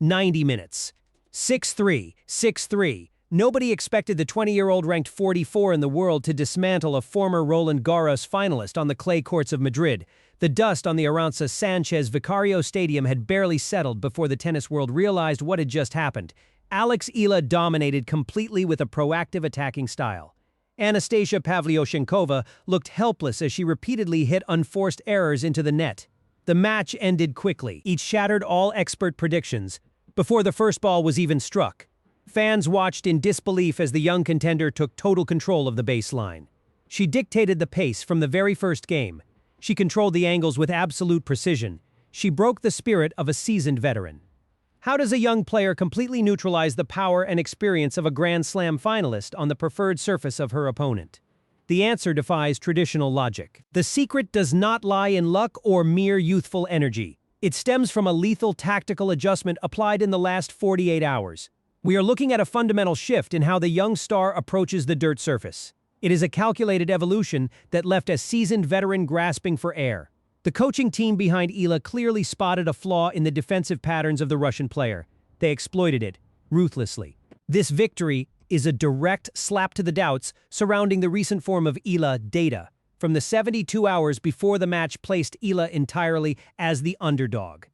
90 minutes. 6-3, 6-3. Nobody expected the 20-year-old ranked 44 in the world to dismantle a former Roland Garros finalist on the clay courts of Madrid. The dust on the Arantxa Sanchez Vicario Stadium had barely settled before the tennis world realized what had just happened. Eala dominated completely with a proactive attacking style. Anastasia Pavlyuchenkova looked helpless as she repeatedly hit unforced errors into the net. The match ended quickly. Each shattered all expert predictions before the first ball was even struck. Fans watched in disbelief as the young contender took total control of the baseline. She dictated the pace from the very first game. She controlled the angles with absolute precision. She broke the spirit of a seasoned veteran. How does a young player completely neutralize the power and experience of a Grand Slam finalist on the preferred surface of her opponent? The answer defies traditional logic. The secret does not lie in luck or mere youthful energy. It stems from a lethal tactical adjustment applied in the last 48 hours. We are looking at a fundamental shift in how the young star approaches the dirt surface. It is a calculated evolution that left a seasoned veteran grasping for air. The coaching team behind Eala clearly spotted a flaw in the defensive patterns of the Russian player. They exploited it ruthlessly. This victory is a direct slap to the doubts surrounding the recent form of Eala data. From the 72 hours before the match placed Eala entirely as the underdog.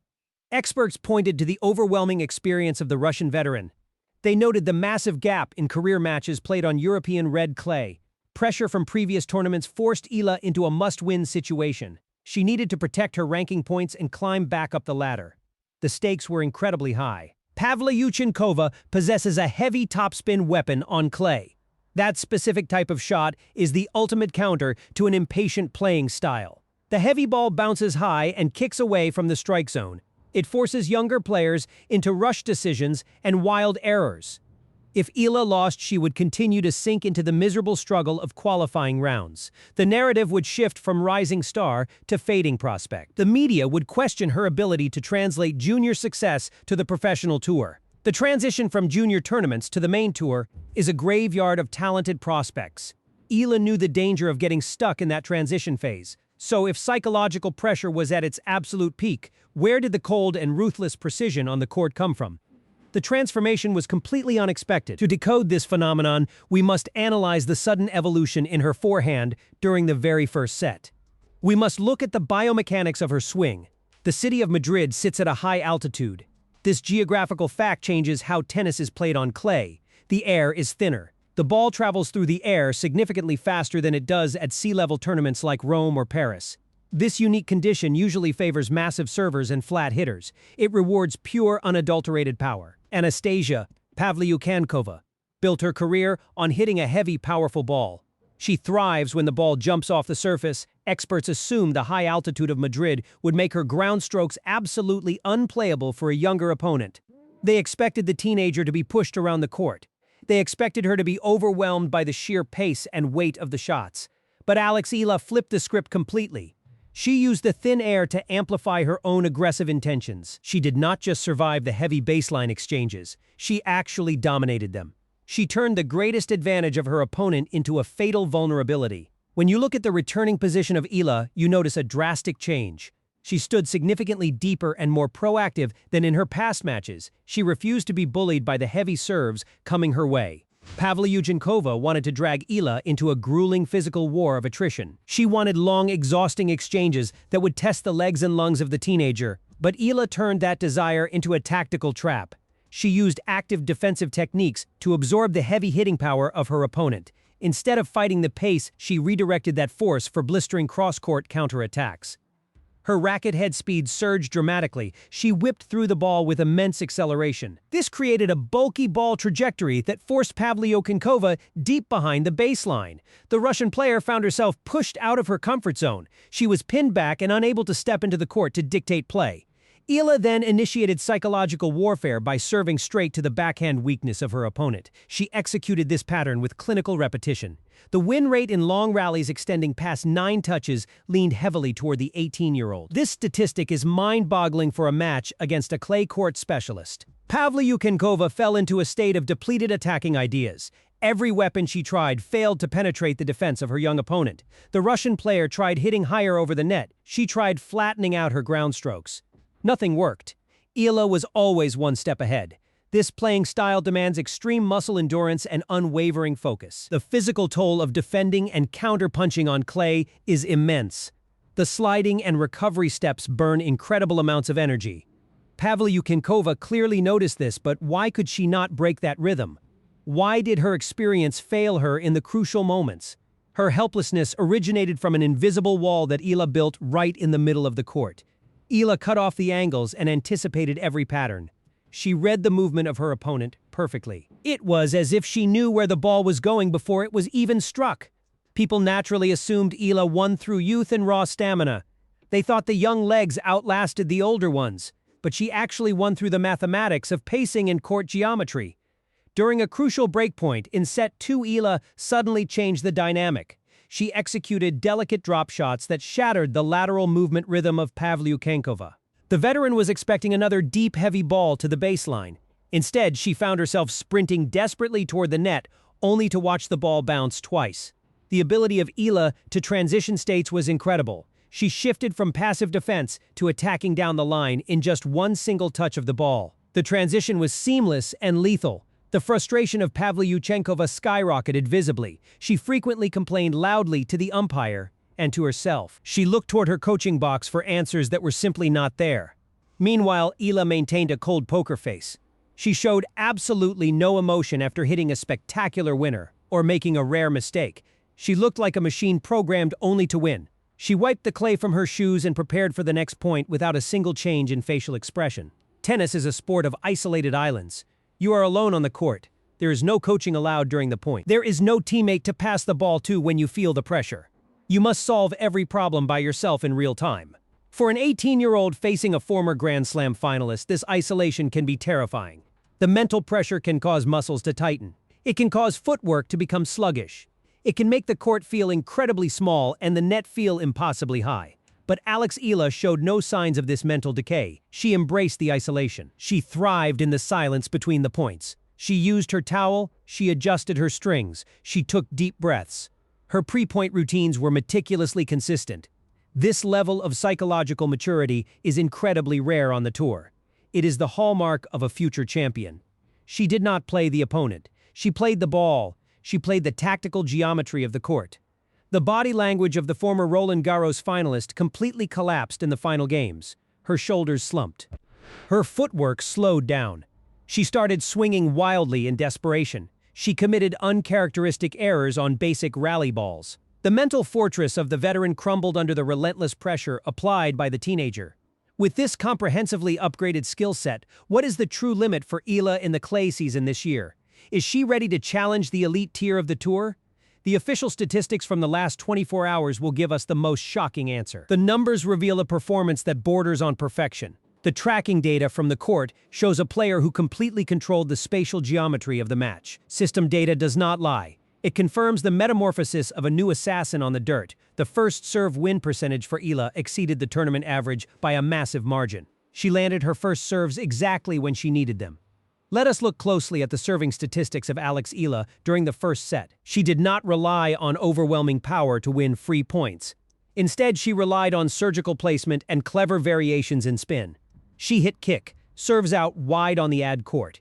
Experts pointed to the overwhelming experience of the Russian veteran. They noted the massive gap in career matches played on European red clay. Pressure from previous tournaments forced Eala into a must-win situation. She needed to protect her ranking points and climb back up the ladder. The stakes were incredibly high. Pavlyuchenkova possesses a heavy topspin weapon on clay. That specific type of shot is the ultimate counter to an impatient playing style. The heavy ball bounces high and kicks away from the strike zone. It forces younger players into rush decisions and wild errors. If Eala lost, she would continue to sink into the miserable struggle of qualifying rounds. The narrative would shift from rising star to fading prospect. The media would question her ability to translate junior success to the professional tour. The transition from junior tournaments to the main tour is a graveyard of talented prospects. Eala knew the danger of getting stuck in that transition phase. So if psychological pressure was at its absolute peak, where did the cold and ruthless precision on the court come from? The transformation was completely unexpected. To decode this phenomenon, we must analyze the sudden evolution in her forehand during the very first set. We must look at the biomechanics of her swing. The city of Madrid sits at a high altitude. This geographical fact changes how tennis is played on clay. The air is thinner. The ball travels through the air significantly faster than it does at sea-level tournaments like Rome or Paris. This unique condition usually favors massive servers and flat hitters. It rewards pure, unadulterated power. Anastasia Pavlyuchenkova built her career on hitting a heavy, powerful ball. She thrives when the ball jumps off the surface. Experts assumed the high altitude of Madrid would make her ground strokes absolutely unplayable for a younger opponent. They expected the teenager to be pushed around the court. They expected her to be overwhelmed by the sheer pace and weight of the shots. But Eala flipped the script completely. She used the thin air to amplify her own aggressive intentions. She did not just survive the heavy baseline exchanges. She actually dominated them. She turned the greatest advantage of her opponent into a fatal vulnerability. When you look at the returning position of Eala, you notice a drastic change. She stood significantly deeper and more proactive than in her past matches. She refused to be bullied by the heavy serves coming her way. Pavlyuchenkova wanted to drag Eala into a grueling physical war of attrition. She wanted long, exhausting exchanges that would test the legs and lungs of the teenager. But Eala turned that desire into a tactical trap. She used active defensive techniques to absorb the heavy hitting power of her opponent. Instead of fighting the pace, she redirected that force for blistering cross-court counterattacks. Her racket head speed surged dramatically. She whipped through the ball with immense acceleration. This created a bulky ball trajectory that forced Pavlyuchenkova deep behind the baseline. The Russian player found herself pushed out of her comfort zone. She was pinned back and unable to step into the court to dictate play. Eala then initiated psychological warfare by serving straight to the backhand weakness of her opponent. She executed this pattern with clinical repetition. The win rate in long rallies extending past 9 touches leaned heavily toward the 18-year-old. This statistic is mind-boggling for a match against a clay court specialist. Pavlyuchenkova fell into a state of depleted attacking ideas. Every weapon she tried failed to penetrate the defense of her young opponent. The Russian player tried hitting higher over the net. She tried flattening out her ground strokes. Nothing worked. Eala was always one step ahead. This playing style demands extreme muscle endurance and unwavering focus. The physical toll of defending and counter-punching on clay is immense. The sliding and recovery steps burn incredible amounts of energy. Pavlyuchenkova clearly noticed this, but why could she not break that rhythm? Why did her experience fail her in the crucial moments? Her helplessness originated from an invisible wall that Eala built right in the middle of the court. Eala cut off the angles and anticipated every pattern. She read the movement of her opponent perfectly. It was as if she knew where the ball was going before it was even struck. People naturally assumed Eala won through youth and raw stamina. They thought the young legs outlasted the older ones, but she actually won through the mathematics of pacing and court geometry. During a crucial breakpoint in set 2, Eala suddenly changed the dynamic. She executed delicate drop shots that shattered the lateral movement rhythm of Pavlyuchenkova. The veteran was expecting another deep, heavy ball to the baseline. Instead, she found herself sprinting desperately toward the net, only to watch the ball bounce twice. The ability of Eala to transition states was incredible. She shifted from passive defense to attacking down the line in just one single touch of the ball. The transition was seamless and lethal. The frustration of Pavlyuchenkova skyrocketed visibly. She frequently complained loudly to the umpire and to herself. She looked toward her coaching box for answers that were simply not there. Meanwhile, Eala maintained a cold poker face. She showed absolutely no emotion after hitting a spectacular winner or making a rare mistake. She looked like a machine programmed only to win. She wiped the clay from her shoes and prepared for the next point without a single change in facial expression. Tennis is a sport of isolated islands. You are alone on the court. There is no coaching allowed during the point. There is no teammate to pass the ball to when you feel the pressure. You must solve every problem by yourself in real time. For an 18-year-old facing a former Grand Slam finalist, this isolation can be terrifying. The mental pressure can cause muscles to tighten. It can cause footwork to become sluggish. It can make the court feel incredibly small and the net feel impossibly high. But Eala showed no signs of this mental decay. She embraced the isolation. She thrived in the silence between the points. She used her towel, she adjusted her strings, she took deep breaths. Her pre-point routines were meticulously consistent. This level of psychological maturity is incredibly rare on the tour. It is the hallmark of a future champion. She did not play the opponent. She played the ball. She played the tactical geometry of the court. The body language of the former Roland Garros finalist completely collapsed in the final games. Her shoulders slumped. Her footwork slowed down. She started swinging wildly in desperation. She committed uncharacteristic errors on basic rally balls. The mental fortress of the veteran crumbled under the relentless pressure applied by the teenager. With this comprehensively upgraded skill set, what is the true limit for Eala in the clay season this year? Is she ready to challenge the elite tier of the tour? The official statistics from the last 24 hours will give us the most shocking answer. The numbers reveal a performance that borders on perfection. The tracking data from the court shows a player who completely controlled the spatial geometry of the match. System data does not lie. It confirms the metamorphosis of a new assassin on the dirt. The first serve win percentage for Eala exceeded the tournament average by a massive margin. She landed her first serves exactly when she needed them. Let us look closely at the serving statistics of Eala during the first set. She did not rely on overwhelming power to win free points. Instead, she relied on surgical placement and clever variations in spin. She hit kick, serves out wide on the ad court.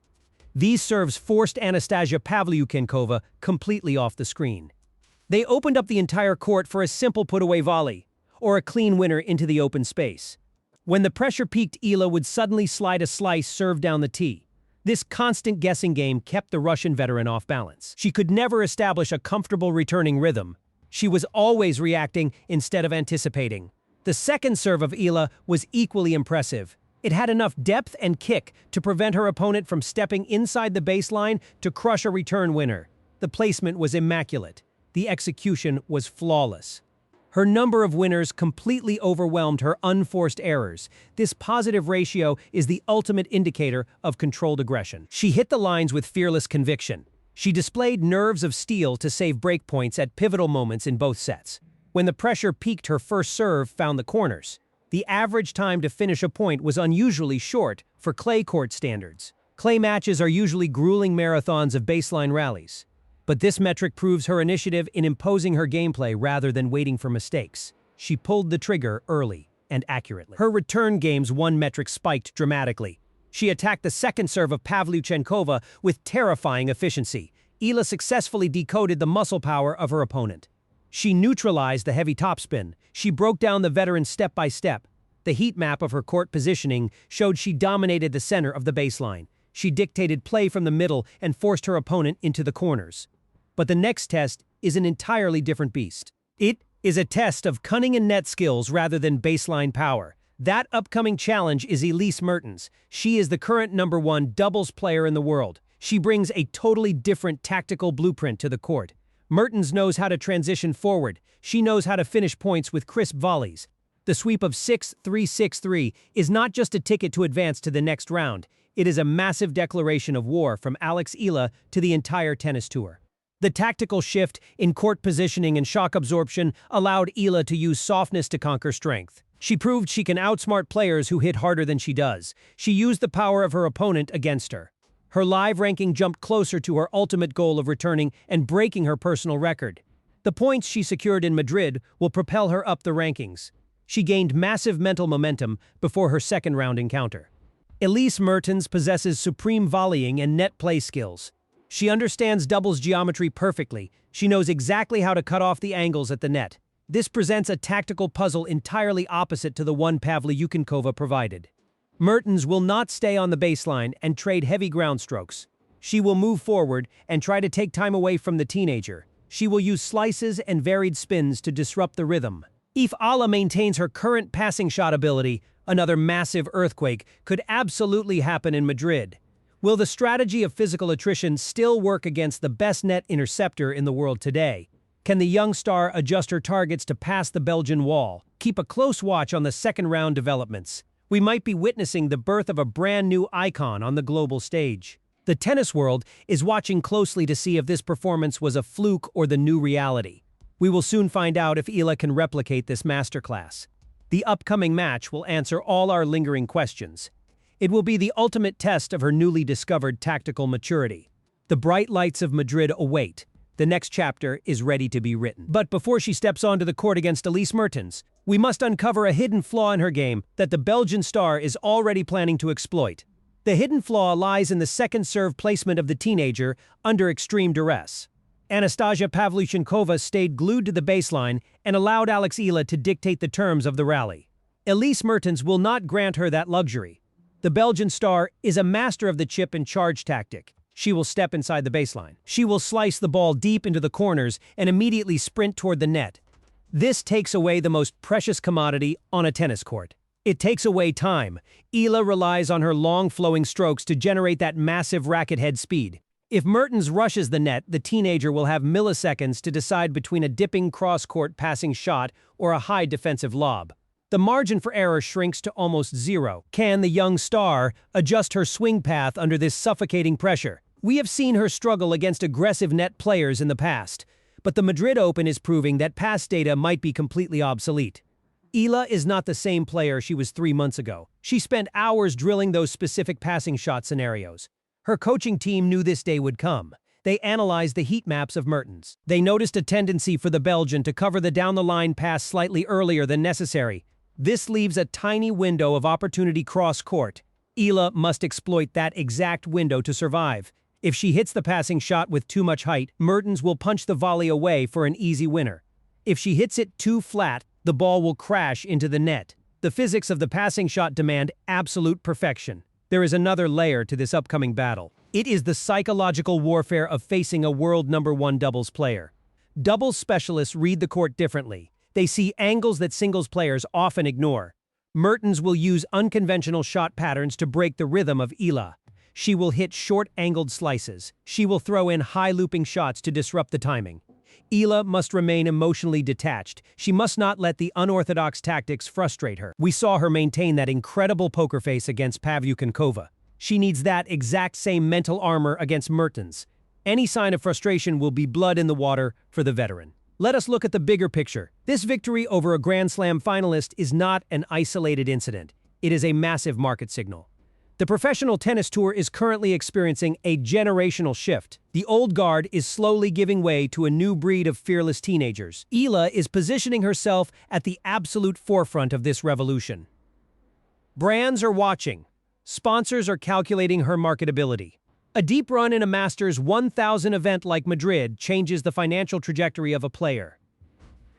These serves forced Anastasia Pavlyuchenkova completely off the screen. They opened up the entire court for a simple put-away volley, or a clean winner into the open space. When the pressure peaked, Eala would suddenly slide a slice serve down the tee. This constant guessing game kept the Russian veteran off balance. She could never establish a comfortable returning rhythm. She was always reacting instead of anticipating. The second serve of Eala was equally impressive. It had enough depth and kick to prevent her opponent from stepping inside the baseline to crush a return winner. The placement was immaculate. The execution was flawless. Her number of winners completely overwhelmed her unforced errors. This positive ratio is the ultimate indicator of controlled aggression. She hit the lines with fearless conviction. She displayed nerves of steel to save breakpoints at pivotal moments in both sets. When the pressure peaked, her first serve found the corners. The average time to finish a point was unusually short for clay court standards. Clay matches are usually grueling marathons of baseline rallies. But this metric proves her initiative in imposing her gameplay rather than waiting for mistakes. She pulled the trigger early and accurately. Her return game's one metric spiked dramatically. She attacked the second serve of Pavlyuchenkova with terrifying efficiency. Eala successfully decoded the muscle power of her opponent. She neutralized the heavy topspin. She broke down the veteran step by step. The heat map of her court positioning showed she dominated the center of the baseline. She dictated play from the middle and forced her opponent into the corners. But the next test is an entirely different beast. It is a test of cunning and net skills rather than baseline power. That upcoming challenge is Elise Mertens. She is the current #1 doubles player in the world. She brings a totally different tactical blueprint to the court. Mertens knows how to transition forward. She knows how to finish points with crisp volleys. The sweep of 6-3, 6-3 is not just a ticket to advance to the next round. It is a massive declaration of war from Eala to the entire tennis tour. The tactical shift in court positioning and shock absorption allowed Eala to use softness to conquer strength. She proved she can outsmart players who hit harder than she does. She used the power of her opponent against her. Her live ranking jumped closer to her ultimate goal of returning and breaking her personal record. The points she secured in Madrid will propel her up the rankings. She gained massive mental momentum before her second-round encounter. Elise Mertens possesses supreme volleying and net play skills. She understands doubles geometry perfectly. She knows exactly how to cut off the angles at the net. This presents a tactical puzzle entirely opposite to the one Pavlyuchenkova provided. Mertens will not stay on the baseline and trade heavy ground strokes. She will move forward and try to take time away from the teenager. She will use slices and varied spins to disrupt the rhythm. If Eala maintains her current passing shot ability, another massive earthquake could absolutely happen in Madrid. Will the strategy of physical attrition still work against the best net interceptor in the world today? Can the young star adjust her targets to pass the Belgian wall? Keep a close watch on the second-round developments. We might be witnessing the birth of a brand new icon on the global stage. The tennis world is watching closely to see if this performance was a fluke or the new reality. We will soon find out if Eala can replicate this masterclass. The upcoming match will answer all our lingering questions. It will be the ultimate test of her newly discovered tactical maturity. The bright lights of Madrid await. The next chapter is ready to be written. But before she steps onto the court against Elise Mertens, we must uncover a hidden flaw in her game that the Belgian star is already planning to exploit. The hidden flaw lies in the second serve placement of the teenager under extreme duress. Anastasia Pavlyuchenkova stayed glued to the baseline and allowed Eala to dictate the terms of the rally. Elise Mertens will not grant her that luxury. The Belgian star is a master of the chip and charge tactic. She will step inside the baseline. She will slice the ball deep into the corners and immediately sprint toward the net. This takes away the most precious commodity on a tennis court. It takes away time. Eala relies on her long flowing strokes to generate that massive racket head speed. If Mertens rushes the net, the teenager will have milliseconds to decide between a dipping cross-court passing shot or a high defensive lob. The margin for error shrinks to almost zero. Can the young star adjust her swing path under this suffocating pressure? We have seen her struggle against aggressive net players in the past, but the Madrid Open is proving that past data might be completely obsolete. Eala is not the same player she was 3 months ago. She spent hours drilling those specific passing shot scenarios. Her coaching team knew this day would come. They analyzed the heat maps of Mertens. They noticed a tendency for the Belgian to cover the down-the-line pass slightly earlier than necessary. This leaves a tiny window of opportunity cross-court. Eala must exploit that exact window to survive. If she hits the passing shot with too much height, Mertens will punch the volley away for an easy winner. If she hits it too flat, the ball will crash into the net. The physics of the passing shot demand absolute perfection. There is another layer to this upcoming battle. It is the psychological warfare of facing a world #1 doubles player. Doubles specialists read the court differently. They see angles that singles players often ignore. Mertens will use unconventional shot patterns to break the rhythm of Eala. She will hit short-angled slices. She will throw in high-looping shots to disrupt the timing. Eala must remain emotionally detached. She must not let the unorthodox tactics frustrate her. We saw her maintain that incredible poker face against Pavlyuchenkova. She needs that exact same mental armor against Mertens. Any sign of frustration will be blood in the water for the veteran. Let us look at the bigger picture. This victory over a Grand Slam finalist is not an isolated incident. It is a massive market signal. The professional tennis tour is currently experiencing a generational shift. The old guard is slowly giving way to a new breed of fearless teenagers. Eala is positioning herself at the absolute forefront of this revolution. Brands are watching. Sponsors are calculating her marketability. A deep run in a Masters 1000 event like Madrid changes the financial trajectory of a player.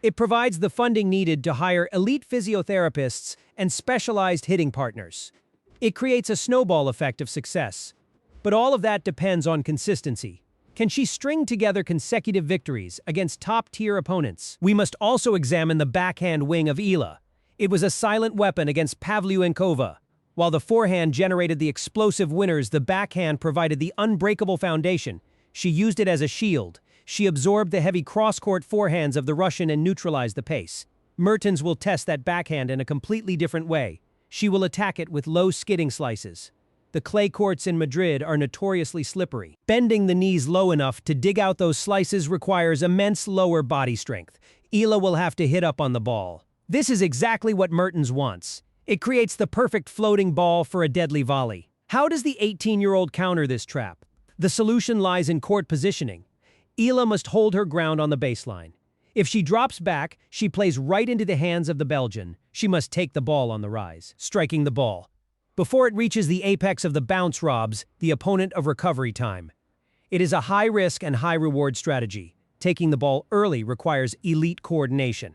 It provides the funding needed to hire elite physiotherapists and specialized hitting partners. It creates a snowball effect of success. But all of that depends on consistency. Can she string together consecutive victories against top-tier opponents? We must also examine the backhand wing of Eala. It was a silent weapon against Pavlyuchenkova. While the forehand generated the explosive winners, the backhand provided the unbreakable foundation. She used it as a shield. She absorbed the heavy cross-court forehands of the Russian and neutralized the pace. Mertens will test that backhand in a completely different way. She will attack it with low skidding slices. The clay courts in Madrid are notoriously slippery. Bending the knees low enough to dig out those slices requires immense lower body strength. Eala will have to hit up on the ball. This is exactly what Mertens wants. It creates the perfect floating ball for a deadly volley. How does the 18-year-old counter this trap? The solution lies in court positioning. Eala must hold her ground on the baseline. If she drops back, she plays right into the hands of the Belgian. She must take the ball on the rise, striking the ball. Before it reaches the apex of the bounce robs the opponent of recovery time. It is a high-risk and high-reward strategy. Taking the ball early requires elite coordination.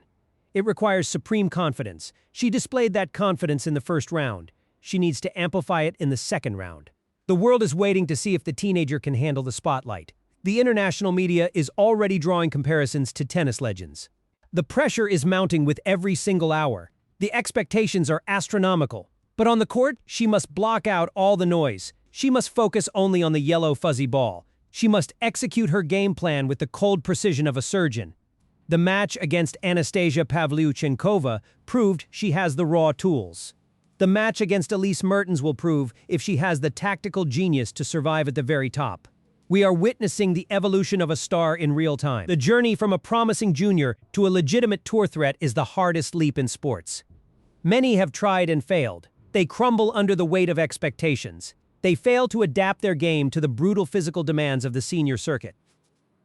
It requires supreme confidence. She displayed that confidence in the first round. She needs to amplify it in the second round. The world is waiting to see if the teenager can handle the spotlight. The international media is already drawing comparisons to tennis legends. The pressure is mounting with every single hour. The expectations are astronomical. But on the court, she must block out all the noise. She must focus only on the yellow fuzzy ball. She must execute her game plan with the cold precision of a surgeon. The match against Anastasia Pavlyuchenkova proved she has the raw tools. The match against Elise Mertens will prove if she has the tactical genius to survive at the very top. We are witnessing the evolution of a star in real time. The journey from a promising junior to a legitimate tour threat is the hardest leap in sports. Many have tried and failed. They crumble under the weight of expectations. They fail to adapt their game to the brutal physical demands of the senior circuit.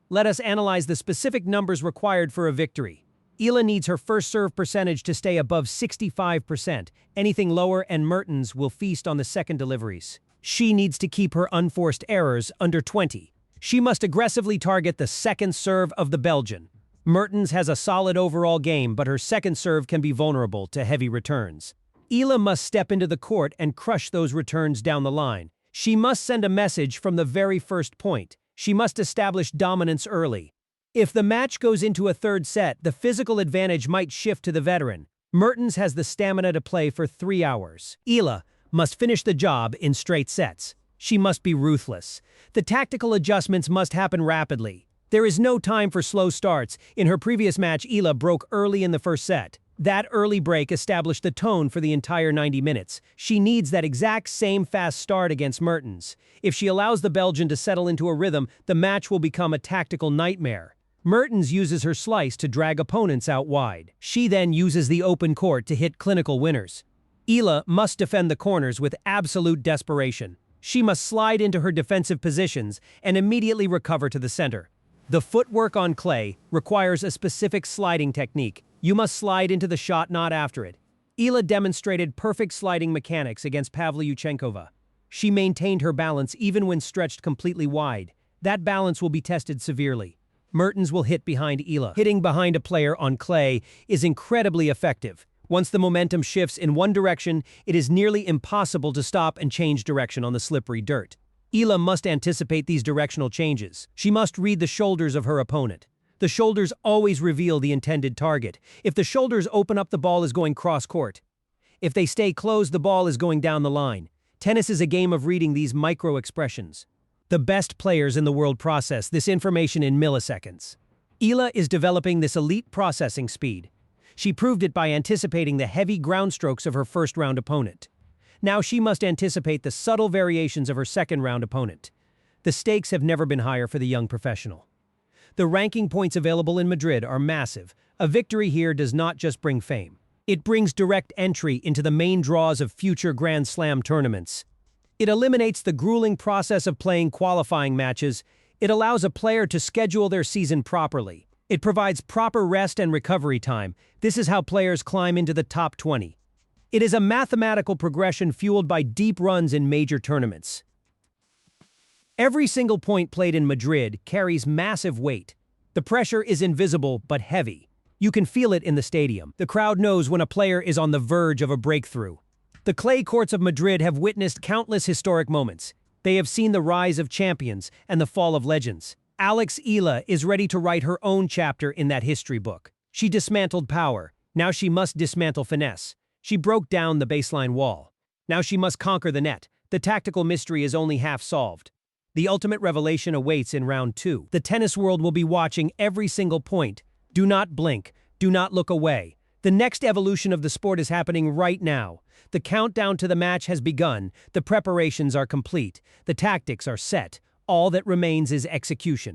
Let us analyze the specific numbers required for a victory. Eala needs her first serve percentage to stay above 65%. Anything lower and Mertens will feast on the second deliveries. She needs to keep her unforced errors under 20. She must aggressively target the second serve of the Belgian. Mertens has a solid overall game, but her second serve can be vulnerable to heavy returns. Eala must step into the court and crush those returns down the line. She must send a message from the very first point. She must establish dominance early. If the match goes into a third set, the physical advantage might shift to the veteran. Mertens has the stamina to play for 3 hours. Eala must finish the job in straight sets. She must be ruthless. The tactical adjustments must happen rapidly. There is no time for slow starts. In her previous match, Eala broke early in the first set. That early break established the tone for the entire 90 minutes. She needs that exact same fast start against Mertens. If she allows the Belgian to settle into a rhythm, the match will become a tactical nightmare. Mertens uses her slice to drag opponents out wide. She then uses the open court to hit clinical winners. Eala must defend the corners with absolute desperation. She must slide into her defensive positions and immediately recover to the center. The footwork on clay requires a specific sliding technique. You must slide into the shot, not after it. Eala demonstrated perfect sliding mechanics against Pavlyuchenkova. She maintained her balance even when stretched completely wide. That balance will be tested severely. Mertens will hit behind Eala. Hitting behind a player on clay is incredibly effective. Once the momentum shifts in one direction, it is nearly impossible to stop and change direction on the slippery dirt. Eala must anticipate these directional changes. She must read the shoulders of her opponent. The shoulders always reveal the intended target. If the shoulders open up, the ball is going cross-court. If they stay closed, the ball is going down the line. Tennis is a game of reading these micro-expressions. The best players in the world process this information in milliseconds. Eala is developing this elite processing speed. She proved it by anticipating the heavy ground strokes of her first-round opponent. Now she must anticipate the subtle variations of her second-round opponent. The stakes have never been higher for the young professional. The ranking points available in Madrid are massive. A victory here does not just bring fame. It brings direct entry into the main draws of future Grand Slam tournaments. It eliminates the grueling process of playing qualifying matches. It allows a player to schedule their season properly. It provides proper rest and recovery time. This is how players climb into the top 20. It is a mathematical progression fueled by deep runs in major tournaments. Every single point played in Madrid carries massive weight. The pressure is invisible but heavy. You can feel it in the stadium. The crowd knows when a player is on the verge of a breakthrough. The clay courts of Madrid have witnessed countless historic moments. They have seen the rise of champions and the fall of legends. Eala is ready to write her own chapter in that history book. She dismantled power. Now she must dismantle finesse. She broke down the baseline wall. Now she must conquer the net. The tactical mystery is only half solved. The ultimate revelation awaits in round 2. The tennis world will be watching every single point. Do not blink. Do not look away. The next evolution of the sport is happening right now. The countdown to the match has begun. The preparations are complete. The tactics are set. All that remains is execution.